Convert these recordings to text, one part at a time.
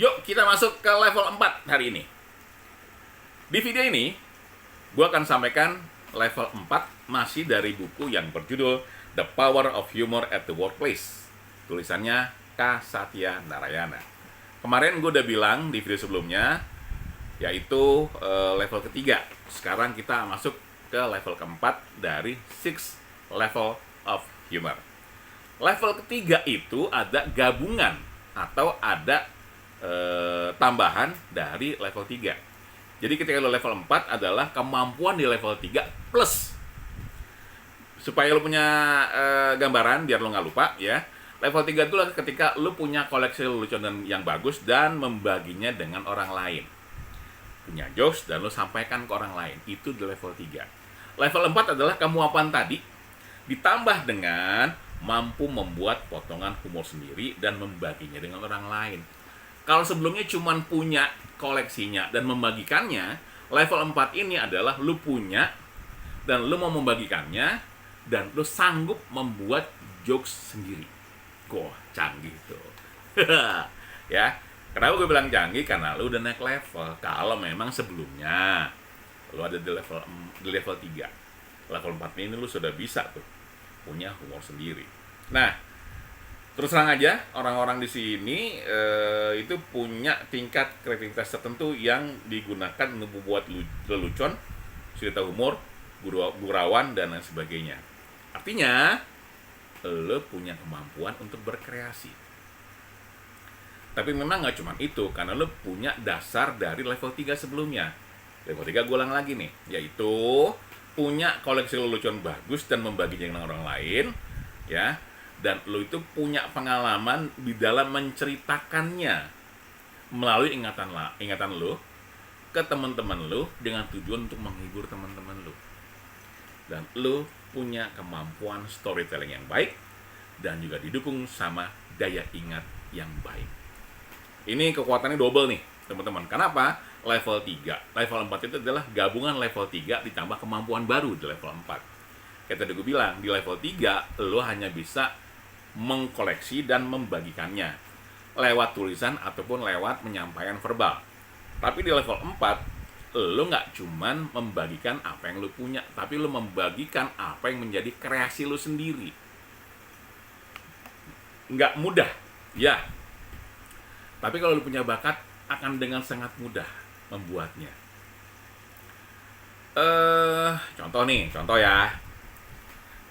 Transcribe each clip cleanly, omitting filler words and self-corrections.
Yuk kita masuk ke level 4 hari ini. Di video ini, gue akan sampaikan level 4 masih dari buku yang berjudul The Power of Humor at the Workplace. Tulisannya K. Satya Narayana. Kemarin gue udah bilang di video sebelumnya, yaitu level ketiga. Sekarang kita masuk ke level keempat dari 6 level of humor. Level ketiga itu ada gabungan atau ada tambahan dari level 3. Jadi ketika lo level 4 adalah kemampuan di level 3 plus. Supaya lo punya gambaran biar lo nggak lupa ya. Level 3 itu ketika lo punya koleksi lelucon yang bagus dan membaginya dengan orang lain. Punya jokes dan lo sampaikan ke orang lain. Itu di level 3. Level 4 adalah kemampuan tadi ditambah dengan mampu membuat potongan humor sendiri dan membaginya dengan orang lain. Kalau sebelumnya cuma punya koleksinya dan membagikannya, level 4 ini adalah lu punya dan lu mau membagikannya dan lu sanggup membuat jokes sendiri. Wah, canggih tuh. Ya, kenapa gue bilang canggih? Karena lu udah naik level. Kalau memang sebelumnya lu ada di level 3. Level 4 ini lu sudah bisa tuh punya humor sendiri. Nah, terus terang aja, orang-orang di sini itu punya tingkat kreativitas tertentu yang digunakan untuk membuat lelucon, cerita humor, gurauan, dan lain sebagainya. Artinya, lo punya kemampuan untuk berkreasi. Tapi memang nggak cuma itu, karena lo punya dasar dari level 3 sebelumnya. Level 3 gue ulang lagi nih, yaitu punya koleksi lelucon bagus dan membaginya dengan orang lain, ya. Dan lo itu punya pengalaman di dalam menceritakannya melalui ingatan lo ke teman-teman lo dengan tujuan untuk menghibur teman-teman lo. Dan lo punya kemampuan storytelling yang baik dan juga didukung sama daya ingat yang baik. Ini kekuatannya double nih, teman-teman. Kenapa? Level 3. Level 4 itu adalah gabungan level 3 ditambah kemampuan baru di level 4. Kayak tadi gue bilang, di level 3 lo hanya bisa mengkoleksi dan membagikannya lewat tulisan ataupun lewat penyampaian verbal. Tapi di level 4 lo nggak cuman membagikan apa yang lo punya, tapi lo membagikan apa yang menjadi kreasi lo sendiri. Nggak mudah, ya. Tapi kalau lo punya bakat, akan dengan sangat mudah membuatnya. Contoh ya.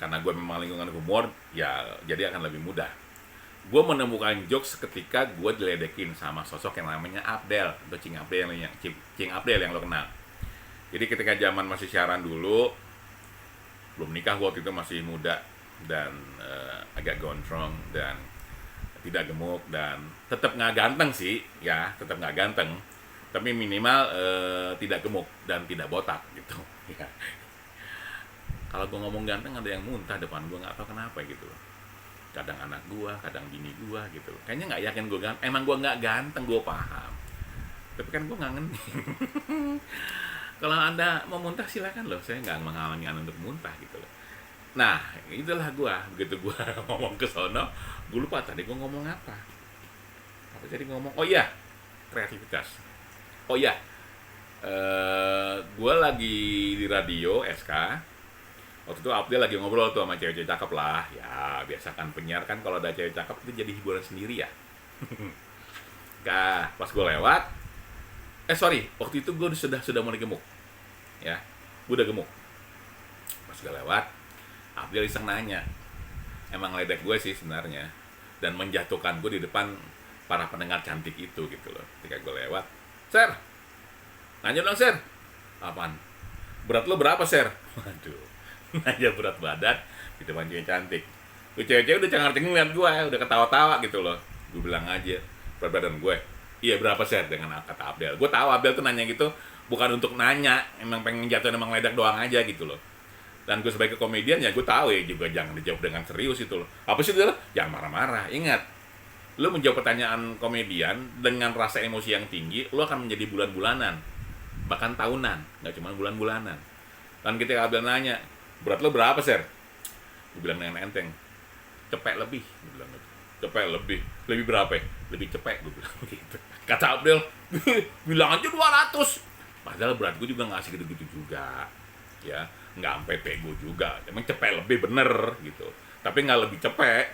Karena gue memang lingkungan humor, ya jadi akan lebih mudah. Gue menemukan jokes ketika gue diledekin sama sosok yang namanya Abdel atau Cing Abdel yang lo kenal. Jadi ketika zaman masih siaran dulu, belum nikah, waktu itu masih muda dan agak gondrong dan tidak gemuk dan tetap nggak ganteng sih, ya tetap nggak ganteng, tapi minimal tidak gemuk dan tidak botak gitu. Ya. Kalau gue ngomong ganteng ada yang muntah depan gue, nggak tahu kenapa gitu loh. Kadang anak gue, kadang bini gue gitu loh. Kayaknya nggak yakin gue ganteng. Emang gue nggak ganteng, gue paham. Tapi kan gue nggak ngening. Kalau anda mau muntah silakan loh. Saya nggak menghalangi anda untuk muntah gitu loh. Nah, itulah gue. Begitu gue ngomong ke sono, gue lupa tadi gue ngomong apa. Apa tadi ngomong? Oh iya, kreativitas. Oh iya, gue lagi di radio SK. Waktu itu Abdel lagi ngobrol tuh sama cewek-cewek cakep lah. Ya, biasa kan penyiar kan kalau ada cewek cakep itu jadi hiburan sendiri ya. Pas gue lewat, waktu itu gue sudah mulai gemuk. Ya, gue udah gemuk. Pas gue lewat, Abdel iseng nanya. Emang ledek gue sih sebenarnya. Dan menjatuhkan gue di depan para pendengar cantik itu gitu loh. Ketika gue lewat, "Sir, nanya dong, Sir." "Apaan?" "Berat lo berapa, Sir?" Waduh. Aja berat badan di depan cewek cantik. Tuh cewek-cewek udah cengar-cengir liat gue, udah ketawa-tawa gitu loh. Gue bilang aja, berat badan gue, "Iya berapa, Sir?" Dengan kata Abdel. Gue tahu Abdel tuh nanya gitu bukan untuk nanya, emang pengen jatuhin, emang ledak doang aja gitu loh. Dan gue sebagai komedian ya gue tahu ya juga jangan dijawab dengan serius itu loh. Apa sih itu loh? Jangan marah-marah. Ingat, lo menjawab pertanyaan komedian dengan rasa emosi yang tinggi, lo akan menjadi bulan-bulanan, bahkan tahunan, nggak cuma bulan-bulanan. Dan ketika Abdel nanya, "Berat lo berapa, Sir?" Gue bilang dengan enteng, "Cepet lebih." Gue bilang gitu. cepet lebih berapa ya? Lebih cepet gue bilang gitu. Kata Abdel, bilang aja 200. Padahal berat gue juga nggak segitu-gitu juga, ya nggak sampai pego juga. Emang cepet lebih bener gitu, tapi nggak lebih cepet.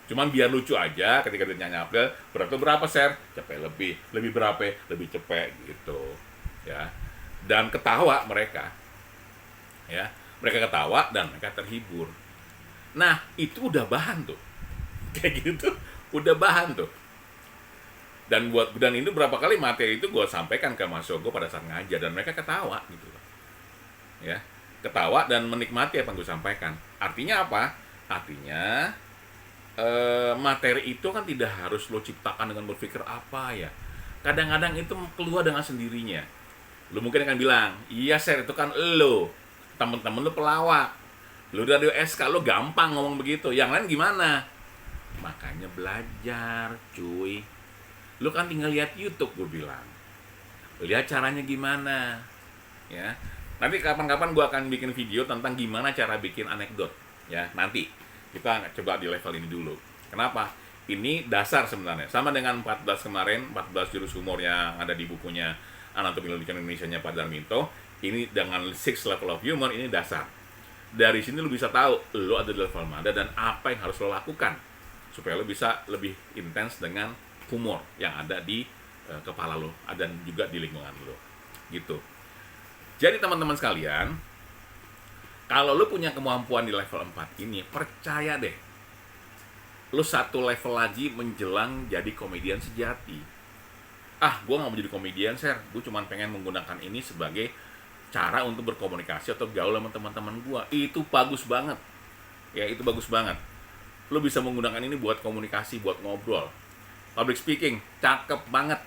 Cuman biar lucu aja ketika ditanya Abdel, berat lu berapa Ser? Cepet lebih berapa? Lebih cepet gitu, ya. Dan ketawa mereka, ya mereka ketawa dan mereka terhibur. Nah itu udah bahan tuh, kayak gitu, udah bahan tuh. Dan itu berapa kali materi itu gue sampaikan ke Mas Yogo pada saat ngajar dan mereka ketawa gitu loh, ya ketawa dan menikmati apa yang gue sampaikan. Artinya apa? Artinya materi itu kan tidak harus lo ciptakan dengan berpikir apa ya. Kadang-kadang itu keluar dengan sendirinya. Lo mungkin akan bilang, iya Ser, itu kan lo, temen-temen lo pelawak, lo radio SK, lo gampang ngomong begitu. Yang lain gimana? Makanya belajar, cuy. Lu kan tinggal lihat YouTube, gue bilang. Lihat caranya gimana, ya. Nanti kapan-kapan gue akan bikin video tentang gimana cara bikin anekdot, ya. Nanti kita coba di level ini dulu. Kenapa? Ini dasar sebenarnya. Sama dengan 14 kemarin, 14 jurus humor yang ada di bukunya Anatomi Lelucon Indonesia-nya Pak Darminto. Ini dengan 6 level of humor, ini dasar. Dari sini lu bisa tahu lu ada di level mana dan apa yang harus lo lakukan supaya lo bisa lebih intens dengan humor yang ada di kepala lo dan juga di lingkungan lo gitu. Jadi teman-teman sekalian, kalau lo punya kemampuan di level 4 ini, percaya deh, lo satu level lagi menjelang jadi komedian sejati. Gue gak mau jadi komedian Ser, gue cuma pengen menggunakan ini sebagai cara untuk berkomunikasi atau gaul sama teman-teman gue. Itu bagus banget, ya itu bagus banget. Lo bisa menggunakan ini buat komunikasi, buat ngobrol. Public speaking, cakep banget.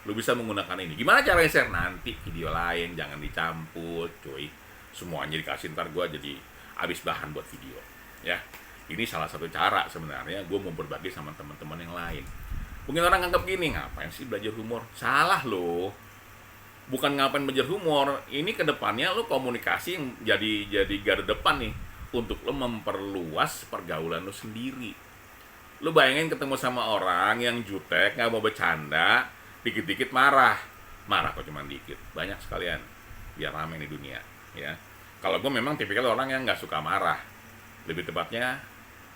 Lu bisa menggunakan ini. Gimana caranya share? Nanti video lain, jangan dicampur, cuy. Semuanya dikasih, ntar gue jadi habis bahan buat video. Ya, ini salah satu cara sebenarnya gue mau berbagi sama teman-teman yang lain. Mungkin orang nganggap gini, ngapain sih belajar humor? Salah lo. Bukan ngapain belajar humor. Ini kedepannya lo komunikasi yang jadi garda depan nih untuk lo memperluas pergaulan lo sendiri. Lu bayangin ketemu sama orang yang jutek, nggak mau bercanda, dikit-dikit marah kok cuma dikit, banyak sekalian, biar rame di dunia, ya. Kalau gue memang tipikal orang yang nggak suka marah, lebih tepatnya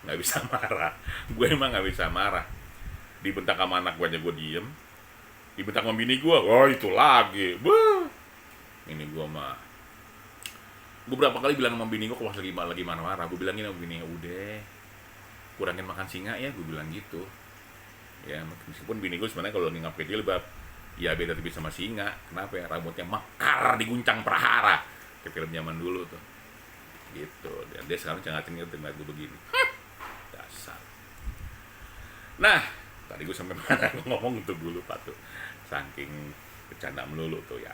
nggak bisa marah. Gue emang nggak bisa marah. Dibentak sama anak gue aja gue diem, dibentak sama bini gue, wah itu lagi, ini gue mah. Gue berapa kali bilang sama bini gue kalau lagi marah-marah, gue bilangin sama bini, udah kurangin makan singa ya, gue bilang gitu. Ya meskipun bini gue sebenarnya kalau lagi ngapain jilbab, ya beda tipis sama singa. Kenapa ya? Rambutnya mekar diguncang prahara, kayak film zaman dulu tuh, gitu. Dan dia sekarang cengatin gitu ngeliat gue begini, dasar. Nah tadi gue sampai mana ngomong tuh, gue lupa tuh, saking bercanda melulu tuh ya.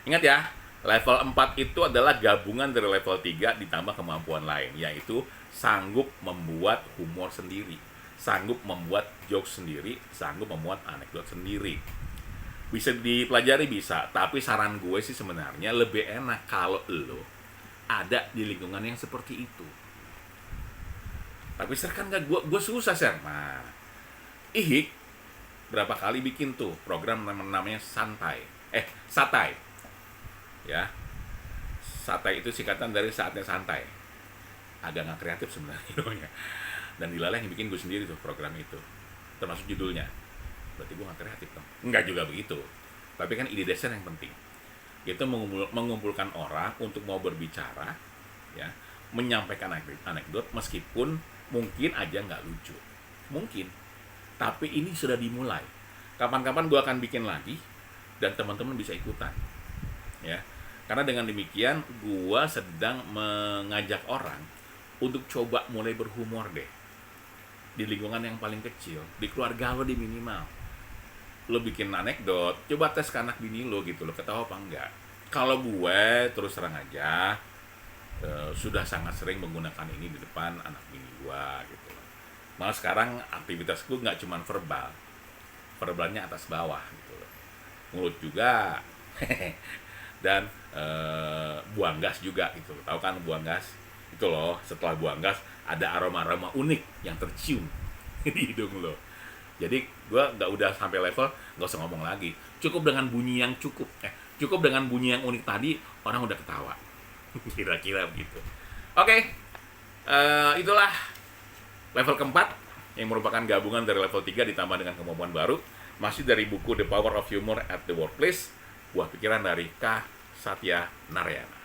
Ingat ya, level 4 itu adalah gabungan dari level 3 ditambah kemampuan lain, yaitu sanggup membuat humor sendiri, sanggup membuat jokes sendiri, sanggup membuat anekdot sendiri. Bisa dipelajari bisa, tapi saran gue sih sebenarnya lebih enak kalau lo ada di lingkungan yang seperti itu. Tapi Ser kan gue susah Ser. Nah, Ihik berapa kali bikin tuh program namanya Satai. Ya, Satai itu singkatan dari saatnya santai. Agak nggak kreatif sebenarnya. Dan Dilala yang bikin gue sendiri tuh program itu, termasuk judulnya. Berarti gue nggak kreatif dong? Nggak juga begitu. Tapi kan ide dasar yang penting. Itu mengumpulkan orang untuk mau berbicara, ya, menyampaikan anekdot meskipun mungkin aja nggak lucu, mungkin. Tapi ini sudah dimulai. Kapan-kapan gue akan bikin lagi dan teman-teman bisa ikutan, ya. Karena dengan demikian gue sedang mengajak orang untuk coba mulai berhumor deh di lingkungan yang paling kecil, di keluarga lo di minimal. Lo bikin anekdot, coba tes ke anak bini lo gitu, lo ketawa apa enggak. Kalau gue terus terang aja sudah sangat sering menggunakan ini di depan anak bini gue gitu. Malah sekarang aktivitas gue nggak cuma verbal, verbalnya atas bawah gitu loh. Mulut juga dan buang gas juga gitu. Tahu kan buang gas? itu loh, setelah buang gas ada aroma-aroma unik yang tercium di hidung lo. Jadi gue nggak udah sampai level nggak usah ngomong lagi, cukup dengan bunyi yang cukup dengan bunyi yang unik tadi orang udah ketawa. Kira-kira begitu. Oke, itulah level keempat yang merupakan gabungan dari level 3 ditambah dengan kemampuan baru, masih dari buku The Power of Humor at the Workplace, buah pikiran dari K. Satya Narayana.